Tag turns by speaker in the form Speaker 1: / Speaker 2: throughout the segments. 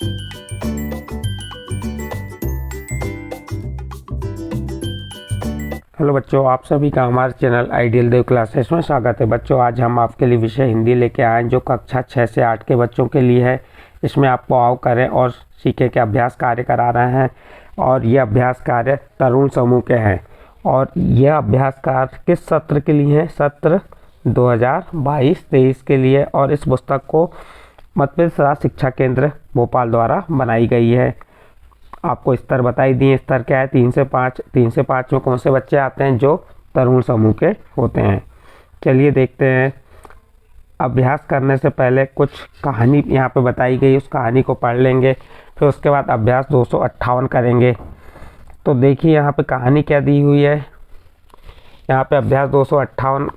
Speaker 1: Hello बच्चों, आप सभी का हमारे चैनल आइडियल देव क्लासेस में स्वागत है। बच्चों, आज हम आपके लिए विषय हिंदी लेके आए हैं जो कक्षा 6 से 8 के बच्चों के लिए है। इसमें आपको आओ करें और सीखे के अभ्यास कार्य करा रहे हैं और ये अभ्यास कार्य तरुण समूह के हैं। और यह अभ्यास कार्य किस सत्र के लिए है? सत्र 2022-23 के लिए। और इस पुस्तक को मध्यप्रदेश राज्य शिक्षा केंद्र भोपाल द्वारा बनाई गई है। आपको स्तर बताई दिए। स्तर क्या है? 3 से 5। 3 से 5 में कौन से बच्चे आते हैं? जो तरुण समूह के होते हैं। चलिए देखते हैं। अभ्यास करने से पहले कुछ कहानी यहाँ पे बताई गई, उस कहानी को पढ़ लेंगे। फिर उसके बाद अभ्यास 258 करेंगे। तो देखिए यहाँ पे कहानी क्या दी हुई है। यहाँ पे अभ्यास 258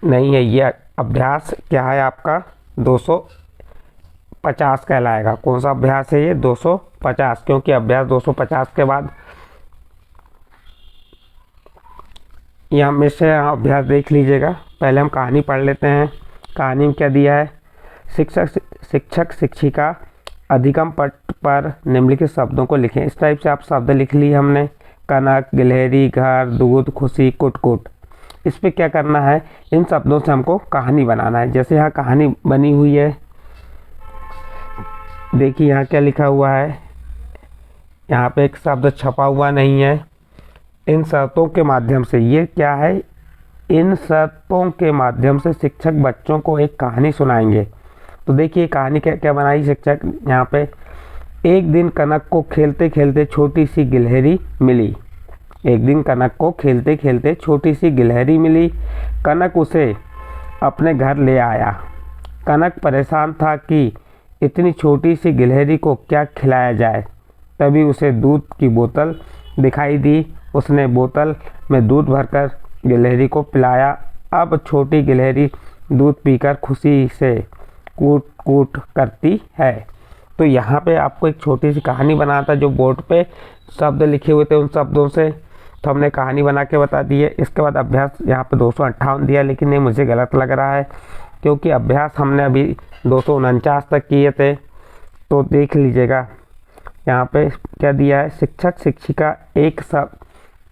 Speaker 1: नहीं है, ये अभ्यास क्या है आपका 250 कहलाएगा। कौन सा अभ्यास है ये? 250, क्योंकि अभ्यास 250 के बाद यहाँ में से अभ्यास देख लीजिएगा। पहले हम कहानी पढ़ लेते हैं। कहानी में क्या दिया है? शिक्षक शिक्षिका अधिगम पट पर निम्नलिखित शब्दों को लिखें। इस टाइप से आप शब्द लिख लिए हमने। कनक, गिलहरी, घर, दूध, खुशी, कुटकुट। इस पे क्या करना है? इन शब्दों से हमको कहानी बनाना है। जैसे यहाँ कहानी बनी हुई है, देखिए यहाँ क्या लिखा हुआ है। यहाँ पे एक शब्द छपा हुआ नहीं है। इन शर्तों के माध्यम से, ये क्या है? इन शर्तों के माध्यम से शिक्षक बच्चों को एक कहानी सुनाएंगे। तो देखिए कहानी क्या क्या बनाई शिक्षक यहाँ पे। एक दिन कनक को खेलते खेलते छोटी सी गिलहरी मिली। एक दिन कनक को खेलते खेलते छोटी सी गिलहरी मिली। कनक उसे अपने घर ले आया। कनक परेशान था कि इतनी छोटी सी गिलहरी को क्या खिलाया जाए। तभी उसे दूध की बोतल दिखाई दी। उसने बोतल में दूध भरकर गिलहरी को पिलाया। अब छोटी गिलहरी दूध पीकर खुशी से कूट कूट करती है। तो यहाँ पे आपको एक छोटी सी कहानी बनाना था। जो बोर्ड पे शब्द लिखे हुए थे उन शब्दों से तो हमने कहानी बना के बता दी है। इसके बाद अभ्यास यहाँ पे 258 दिया, लेकिन ये मुझे गलत लग रहा है क्योंकि अभ्यास हमने अभी 249 तक किए थे। तो देख लीजिएगा यहाँ पे क्या दिया है। शिक्षक शिक्षिका एक सब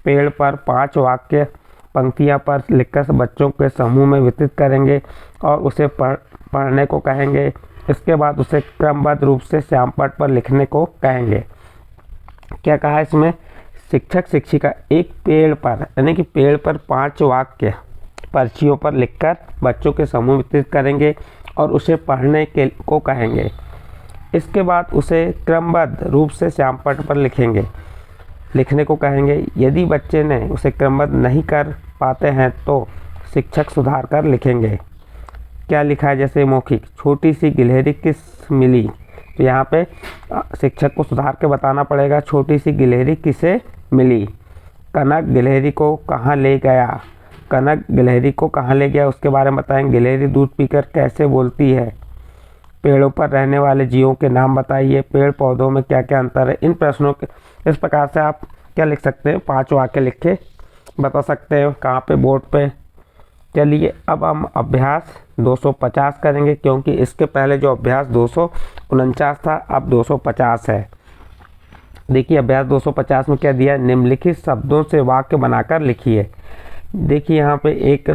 Speaker 1: पेड़ पर 5 वाक्य पंक्तियाँ पर लिखकर बच्चों के समूह में वितरित करेंगे और उसे पढ़ने को कहेंगे। इसके बाद उसे क्रमबद्ध रूप से श्यामपट्ट पर लिखने को कहेंगे। क्या कहा है इसमें? शिक्षक शिक्षिका एक पेड़ पर, यानी कि पेड़ पर 5 वाक्य पर्चियों पर लिखकर बच्चों के समूह वितरित करेंगे और उसे पढ़ने के को कहेंगे। इसके बाद उसे क्रमबद्ध रूप से श्यामपट्ट पर लिखने को कहेंगे। यदि बच्चे ने उसे क्रमबद्ध नहीं कर पाते हैं तो शिक्षक सुधार कर लिखेंगे। क्या लिखा है? जैसे मौखिक, छोटी सी गिलहरी किस मिली। तो यहाँ पे शिक्षक को सुधार के बताना पड़ेगा, छोटी सी गिलहरी किसे मिली। कनक गिलहरी को कहाँ ले गया। कनक गिलहरी को कहाँ ले गया उसके बारे में बताएंगे। गिलहरी दूध पीकर कैसे बोलती है। पेड़ों पर रहने वाले जीवों के नाम बताइए। पेड़ पौधों में क्या क्या अंतर है। इन प्रश्नों के इस प्रकार से आप क्या लिख सकते हैं? 5 वाक्य लिख के बता सकते हैं। कहाँ पे? बोर्ड पे। चलिए अब हम अभ्यास 250 करेंगे, क्योंकि इसके पहले जो अभ्यास 249 था अब 250 है। देखिए अभ्यास 250 में क्या दिया? निम्नलिखित शब्दों से वाक्य बनाकर लिखिए। देखिए यहाँ पे एक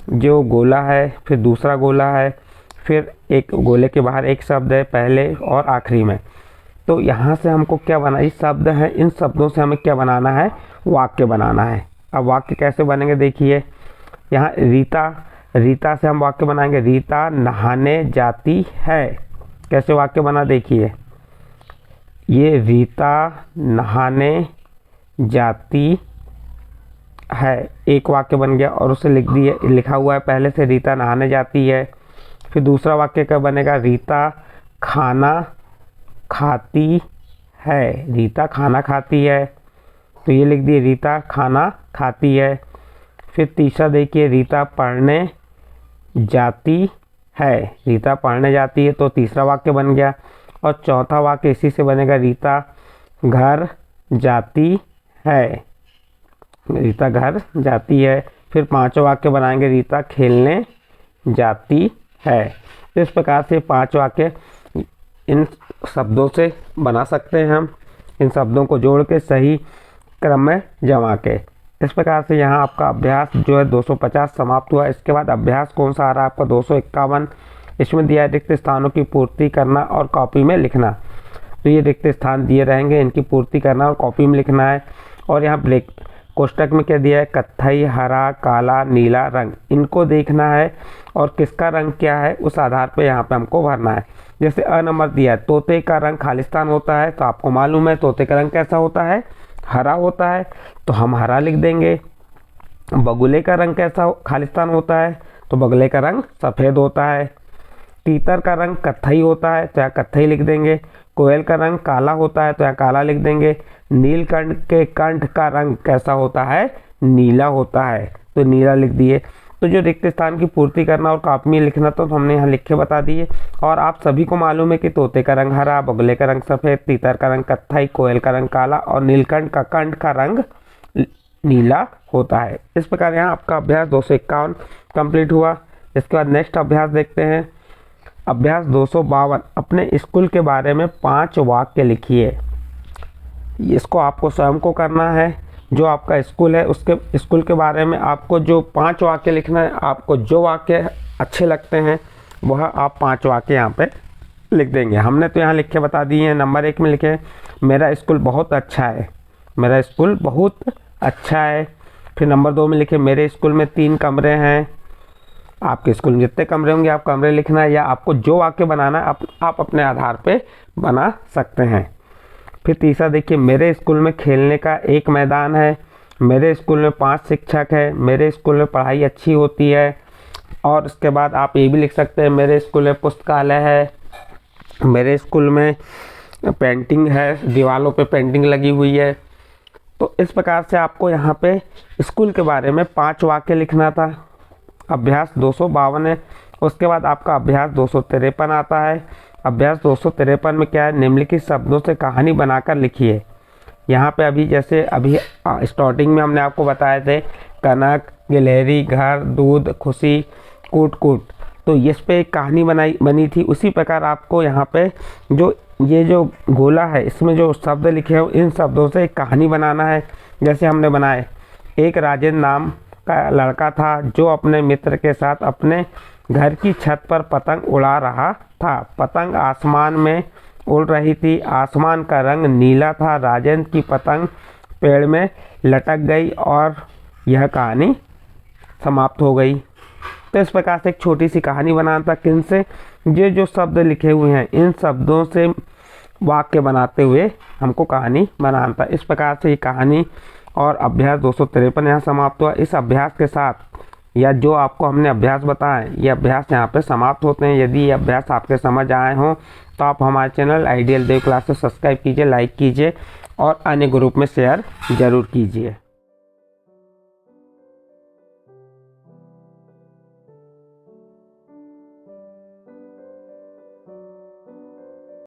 Speaker 1: जो गोला है, फिर दूसरा गोला है, फिर एक गोले के बाहर एक शब्द है पहले और आखिरी में। तो यहाँ से हमको क्या बनाना? इस शब्द है, इन शब्दों से हमें क्या बनाना है? वाक्य बनाना है। अब वाक्य कैसे बनेंगे? देखिए यहाँ रीता से हम वाक्य बनाएंगे। रीता नहाने जाती है। कैसे वाक्य बना? देखिए ये रीता नहाने जाती है, एक वाक्य बन गया और उसे लिखा हुआ है पहले से रीता नहाने जाती है। फिर दूसरा वाक्य क्या बनेगा? रीता खाना खाती है। रीता खाना खाती है, तो ये लिख दिए रीता खाना खाती है। फिर तीसरा देखिए रीता पढ़ने जाती है। रीता पढ़ने जाती है, तो तीसरा वाक्य बन गया। और चौथा वाक्य इसी से बनेगा, रीता घर जाती है। रीता घर जाती है। फिर 5 वाक्य बनाएंगे, रीता खेलने जाती है। तो इस प्रकार से 5 वाक्य इन शब्दों से बना सकते हैं हम, इन शब्दों को जोड़ के सही क्रम में जमा के। इस प्रकार से यहाँ आपका अभ्यास जो है 250 समाप्त हुआ। इसके बाद अभ्यास कौन सा आ रहा है आपका 251। इसमें दिया है रिक्त स्थानों की पूर्ति करना और कॉपी में लिखना। तो ये रिक्त स्थान दिए रहेंगे, इनकी पूर्ति करना और कॉपी में लिखना है। और यहाँ ब्लैक कोष्टक में क्या दिया है, कत्थई, हरा, काला, नीला रंग, इनको देखना है और किसका रंग क्या है उस आधार पे यहाँ पे हमको भरना है। जैसे अ नंबर दिया है, तोते का रंग खालिस्तान होता है, तो आपको मालूम है तोते का रंग कैसा होता है, हरा होता है, तो हम हरा लिख देंगे। बगुले का रंग कैसा खालिस्तान होता है, तो बगुले का रंग सफ़ेद होता है। तीतर का रंग कत्थई होता है, तो यहाँ कत्थई लिख देंगे। कोयल का रंग काला होता है, तो यहाँ काला लिख देंगे। नीलकंठ के कंठ का रंग कैसा होता है, नीला होता है, तो नीला लिख दिए। तो जो रिक्त स्थान की पूर्ति करना और कॉपी में लिखना तो हमने यहाँ लिख के बता दिए। और आप सभी को मालूम है कि तोते का रंग हरा, बगुले का रंग सफ़ेद, तीतर का रंग कत्थई, कोयल का रंग काला और नीलकंठ का कंठ का रंग नीला होता है। इस प्रकार यहाँ आपका अभ्यास 251 कंप्लीट हुआ। इसके बाद नेक्स्ट अभ्यास देखते हैं। अभ्यास 252, अपने स्कूल के बारे में 5 वाक्य लिखिए। इसको आपको स्वयं को करना है। जो आपका स्कूल है उसके स्कूल के बारे में आपको जो 5 वाक्य लिखना है। आपको जो वाक्य अच्छे लगते हैं वह आप 5 वाक्य यहाँ पे लिख देंगे। हमने तो यहाँ लिख के बता दिए हैं। नंबर 1 में लिखे, मेरा स्कूल बहुत अच्छा है, मेरा स्कूल बहुत अच्छा है। फिर नंबर 2 में लिखे, मेरे स्कूल में 3 कमरे हैं। आपके स्कूल में जितने कमरे होंगे आप कमरे लिखना है, या आपको जो वाक्य बनाना है आप अपने आधार पे बना सकते हैं। फिर तीसरा देखिए, मेरे स्कूल में खेलने का एक मैदान है, मेरे स्कूल में 5 शिक्षक है, मेरे स्कूल में पढ़ाई अच्छी होती है। और उसके बाद आप ये भी लिख सकते हैं, मेरे स्कूल में पुस्तकालय है, मेरे स्कूल में पेंटिंग है, दीवारों पे पेंटिंग लगी हुई है। तो इस प्रकार से आपको यहाँ पे स्कूल के बारे में 5 वाक्य लिखना था। अभ्यास 252 है। उसके बाद आपका अभ्यास 253 आता है। अभ्यास 253 में क्या है, निम्नलिखित शब्दों से कहानी बनाकर लिखिए। यहाँ पे अभी स्टार्टिंग में हमने आपको बताए थे, कनक, गिलहरी, घर, दूध, खुशी, कूट कूट, तो इस पे एक कहानी बनी थी। उसी प्रकार आपको यहाँ पे ये जो गोला है इसमें जो शब्द लिखे हैं इन शब्दों से एक कहानी बनाना है। जैसे हमने बनाए, एक राजेंद्र नाम का लड़का था जो अपने मित्र के साथ अपने घर की छत पर पतंग उड़ा रहा था। पतंग आसमान में उड़ रही थी, आसमान का रंग नीला था। राजेंद्र की पतंग पेड़ में लटक गई और यह कहानी समाप्त हो गई। तो इस प्रकार से एक छोटी सी कहानी बनाना था। किन से, ये जो शब्द लिखे हुए हैं इन शब्दों से वाक्य बनाते हुए हमको कहानी बनाना था। इस प्रकार से ये कहानी और अभ्यास 253 यहाँ समाप्त हुआ। इस अभ्यास के साथ या जो आपको हमने अभ्यास बताए ये अभ्यास यहाँ पे समाप्त होते हैं। यदि ये अभ्यास आपके समझ आए हों तो आप हमारे चैनल आइडियल देव क्लासेस सब्सक्राइब कीजिए, लाइक कीजिए और अन्य ग्रुप में शेयर ज़रूर कीजिए।